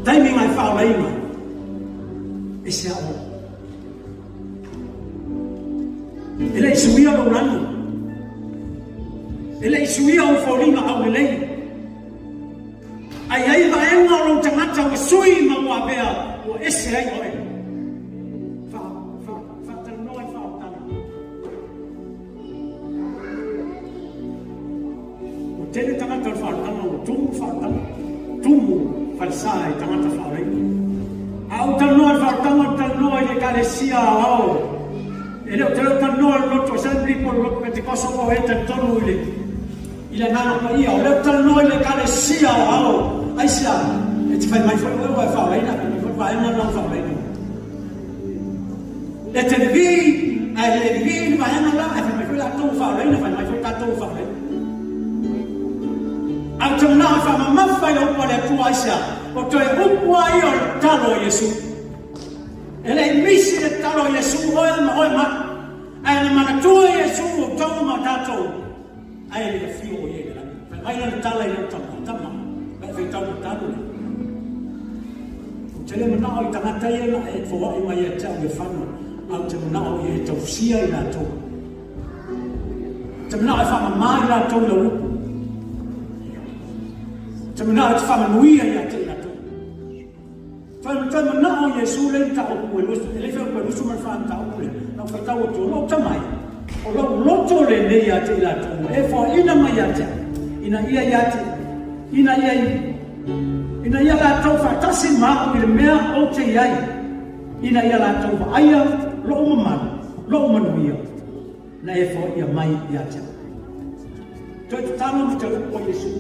taimi ngai whaoleima. E se ao. Ele isuia o nani. Ele isuia o whaolima au lelei. Ai ai va e ngā rau tangata o sui ma mua bea o ese ai oe. Whatanoi whaotana. O tene tangata o whaotana o tumu whaotana. Tumu whaisai tangata whaorei. Au tanoi whaotana tanoi le kalesia ao. Ele o te rau tanoi loto assembly por loto Pentecost o e te tonu ile. Ila nana pa ia o leo tanoi le kalesia ao. Aisha, e te whai mai whai ua whaoreina, e whai whai mai whai whaoreina. E te rivi, e le rivi ni whai ana la, e whai mai whai la tōu whaoreina, whai mai whai la tōu whaoreina. Au te mna whai ma mawhai o upa le tua Aisha, o toi upua i o talo Yesu. E le misi le talo Yesu, oe ma oe ma, e le mana tua Yesu o tau ma tātou. Ai le fio o iei la, whai mai le tala i o tama. Fai tau na tanu. Te le manao i tangata ia na e fōa i mai e tau e whanu. Au te manao i e tau sia i rātou. Te manao i whama mai i rātou na upu. Te manao i te whama nuia i ate i rātou. Te manao i e sūle i tau upu e lusu. E le whau kua lusu man whaam tau upu le. Nau whai tau o tō lo tamai. O lo loto le nei ate i rātou. E fōa ina mai ate. Ina ia i ate. Ina ia la tau whaatasi maa i le mea o te iai. Ina ia la tau whaaia loo mamanu, loo manuia. Na e fo ia mai i atea. Toi te tano ni te upo Yesu.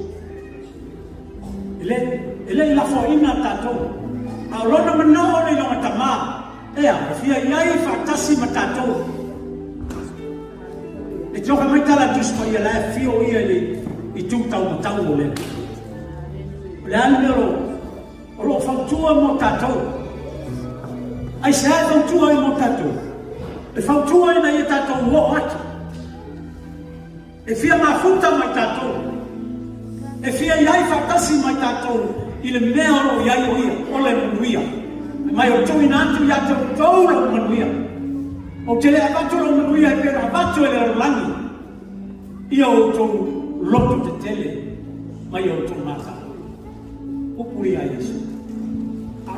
Ele i la fo ina tātou. A lona manao ni longa tamā. Ea, e fia iai whaatasi ma tātou. E joka mai tala tuspa ia la e fio ia i tūtau ma tau o lena. Le anero o lo fautua mo tātou. Ai se ai fautua i mo tātou. E fautua ina i tātou o atu. E fia mafuta mai tātou. E fia iai whakasi mai tātou i le mea o iai o ia, o le manuia. Mai o tui nātu i atu tau lo manuia. O te le abatu lo manuia e pera abatu e le rolangi. Ia o tau loto te tele mai o tau mātau. Upuri a Yesu.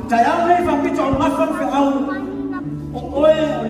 Tai au nei whapita o mawhan whi au o oe o